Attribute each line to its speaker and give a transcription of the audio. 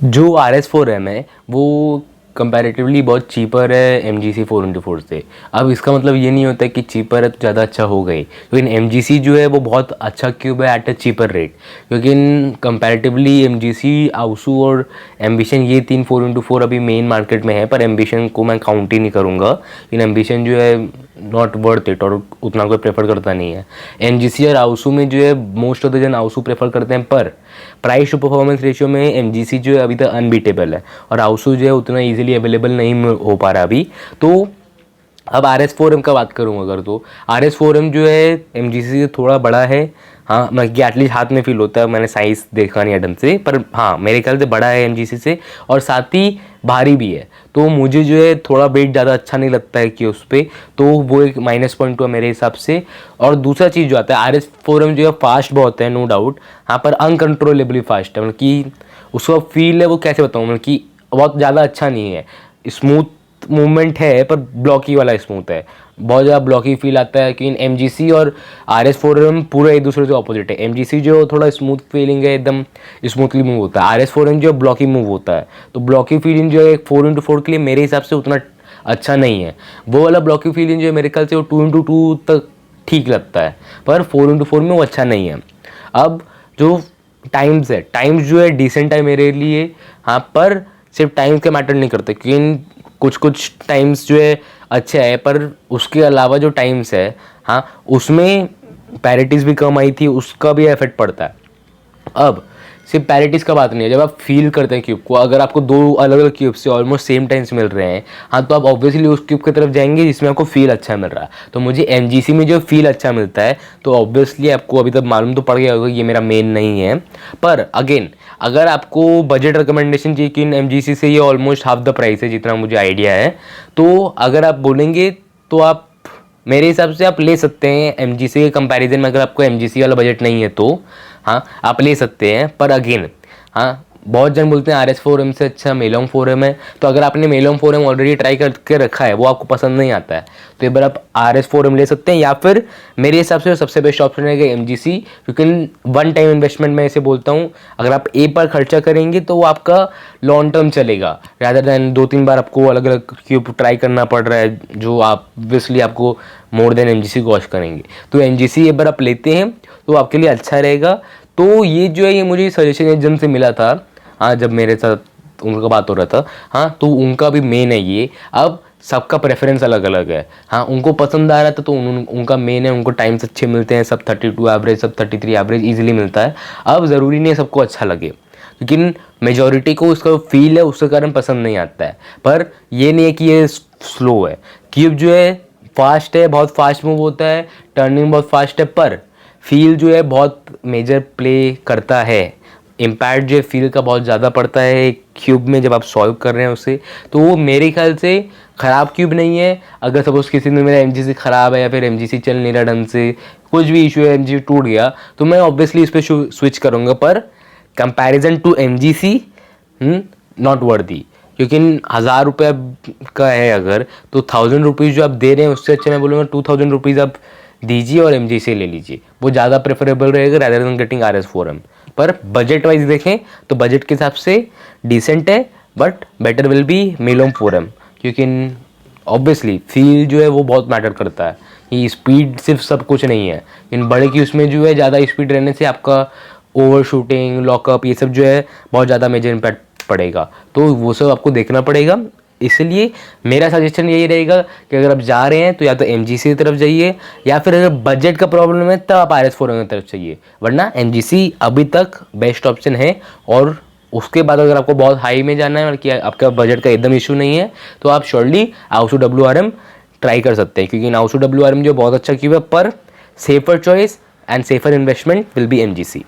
Speaker 1: जो RS4M है वो कंपैरेटिवली बहुत चीपर है MGC 4x4 से। अब इसका मतलब ये नहीं होता है कि चीपर है तो ज़्यादा अच्छा हो गई, लेकिन MGC जो है वो बहुत अच्छा क्यूब है एट अ चीपर रेट। क्योंकि कंपैरेटिवली MGC, आउसू और एम्बिशन ये तीन 4x4 अभी मेन मार्केट में है, पर एम्बिशन को मैं काउंट ही नहीं करूँगा, लेकिन एम्बिशन जो है नॉट वर्थ इट और उतना कोई प्रेफर करता नहीं है। MGC और आउसू में जो है मोस्ट ऑफ द जन आउसू प्रेफर करते हैं, पर प्राइस टू परफॉर्मेंस रेशियो में MGC जो है अभी तक अनबीटेबल है और आउसू जो है उतना इजीली अवेलेबल नहीं हो पा रहा अभी। तो अब RS4M का बात करूँ अगर, तो RS4M जो है MGC से थोड़ा बड़ा है। हाँ, मैं कि एटलीस्ट हाथ में फील होता है, मैंने साइज़ देखा नहीं है ढंग से, पर हाँ मेरे ख्याल से बड़ा है MGC से और साथ ही भारी भी है। तो मुझे जो है थोड़ा वेट ज़्यादा अच्छा नहीं लगता है कि उस पर, तो वो एक माइनस पॉइंट हुआ मेरे हिसाब से। और दूसरा चीज़ जो आता है, RS4M जो है फास्ट बहुत है, नो डाउट। हाँ, पर अनकंट्रोलेबली फास्ट है, मतलब कि उसका फील है वो कैसे बताऊँ, मतलब कि बहुत ज़्यादा अच्छा नहीं है। स्मूथ मूवमेंट है पर ब्लॉकी वाला स्मूथ है, बहुत ज़्यादा ब्लॉकी फील आता है। कि MGC और RS4M पूरे एक दूसरे से ऑपोजिट है। MGC जो थोड़ा स्मूथ फीलिंग है, एकदम स्मूथली मूव होता है। RS4M जो ब्लॉकी मूव होता है, तो ब्लॉकी फीलिंग जो है 4x4 के लिए मेरे हिसाब से उतना अच्छा नहीं है। वो वाला ब्लॉकी फीलिंग जो है मेरे ख्याल से वो 2x2 तक ठीक लगता है, पर 4x4 में वो अच्छा नहीं है। अब जो टाइम्स है, टाइम्स जो है डिसेंट है मेरे लिए। हाँ, पर सिर्फ टाइम्स का मैटर नहीं करता, क्योंकि कुछ कुछ टाइम्स जो है अच्छा है, पर उसके अलावा जो टाइम्स है, हाँ उसमें पैरिटीज़ भी कम आई थी, उसका भी इफेक्ट पड़ता है। अब सिर्फ पैरिटीज़ का बात नहीं है, जब आप फील करते हैं क्यूब को, अगर आपको दो अलग अलग क्यूब से ऑलमोस्ट सेम टाइम्स मिल रहे हैं, हाँ तो आप ऑब्वियसली उस क्यूब की तरफ जाएंगे जिसमें आपको फील अच्छा मिल रहा है। तो मुझे MGC में जो फील अच्छा मिलता है, तो ऑब्वियसली आपको अभी तक मालूम तो पड़ गया होगा ये मेरा मेन नहीं है। पर अगेन, अगर आपको बजट रिकमेंडेशन चाहिए कि MGC से ये ऑलमोस्ट हाफ द प्राइस है जितना मुझे आइडिया है, तो अगर आप बोलेंगे तो आप मेरे हिसाब से आप ले सकते हैं MGC के कंपैरिजन में। अगर आपको MGC वाला बजट नहीं है तो हाँ आप ले सकते हैं। पर अगेन, हाँ बहुत जन बोलते हैं RS4M से अच्छा मेलोंग 4M है। तो अगर आपने मेलोंग 4M ऑलरेडी ट्राई करके रखा है, वो आपको पसंद नहीं आता है, तो एक बार आप RS4M ले सकते हैं। या फिर मेरे हिसाब से सबसे बेस्ट ऑप्शन रहेगा MGC, क्योंकि वन टाइम इन्वेस्टमेंट मैं इसे बोलता हूँ। अगर आप एक बार खर्चा करेंगे तो वो आपका लॉन्ग टर्म चलेगा, रादर दैन 2-3 बार आपको अलग अलग क्यूब ट्राई करना पड़ रहा है, जो आप ऑब्वियसली आपको मोर देन MGC कॉस्ट करेंगे। तो MGC एक बार आप लेते हैं तो आपके लिए अच्छा रहेगा। तो ये जो है, ये मुझे सजेशन एक जन से मिला था, हाँ जब मेरे साथ उनका बात हो रहा था, हाँ तो उनका भी मेन है ये। अब सबका प्रेफरेंस अलग अलग है, हाँ उनको पसंद आ रहा था तो उनका मेन है, उनको टाइम्स अच्छे मिलते हैं, सब 32 एवरेज, सब 33 एवरेज इजीली मिलता है। अब ज़रूरी नहीं है सबको अच्छा लगे, लेकिन मेजॉरिटी को उसका फील है उसके कारण पसंद नहीं आता है। पर ये नहीं है कि ये स्लो है। क्यूब जो है फास्ट है, बहुत फास्ट मूव होता है, टर्निंग बहुत फास्ट है, पर फील जो है बहुत मेजर प्ले करता है। इम्पैक्ट जो है फील का बहुत ज़्यादा पड़ता है एक क्यूब में जब आप सॉल्व कर रहे हैं उसे। तो वो मेरे ख्याल से ख़राब क्यूब नहीं है। अगर सपोज़ किसी ने मेरा MGC ख़राब है या फिर MGC चल नहीं रहा ढंग से, कुछ भी इशू है, MGC टूट गया, तो मैं ऑब्वियसली इस पर स्विच करूँगा। पर comparison to MGC not worthy, क्योंकि 1000 रुपये का है अगर, तो 1000 रुपीज़ जो आप दे रहे हैं उससे अच्छा मैं बोलूँगा 2000 रुपीज़ आप दीजिए और MGC ले लीजिए, वो ज़्यादा प्रेफरेबल रहेगा रैदर देन गेटिंग RS4M। पर बजट वाइज देखें तो बजट के हिसाब से डिसेंट है, बट बेटर विल बी मेलोंग 4M, क्योंकि ऑब्वियसली फील जो है वो बहुत मैटर करता है। ये स्पीड सिर्फ सब कुछ नहीं है, इन बड़े की उसमें जो है ज़्यादा स्पीड रहने से आपका ओवर शूटिंग, लॉकअप, ये सब जो है बहुत ज़्यादा मेजर इम्पैक्ट पड़ेगा, तो वो सब आपको देखना पड़ेगा। इसलिए मेरा सजेशन यही रहेगा कि अगर आप जा रहे हैं तो या तो MGC की तरफ जाइए, या फिर अगर बजट का प्रॉब्लम है तब आप RS4M की तरफ जाइए, वरना MGC अभी तक बेस्ट ऑप्शन है। और उसके बाद अगर आपको बहुत हाई में जाना है और कि आपका बजट का एकदम इशू नहीं है, तो आप श्योरली आउसू WRM ट्राई कर सकते हैं, क्योंकि आउसू WRM जो बहुत अच्छा क्यूब है, पर safer choice and safer investment will be MGC।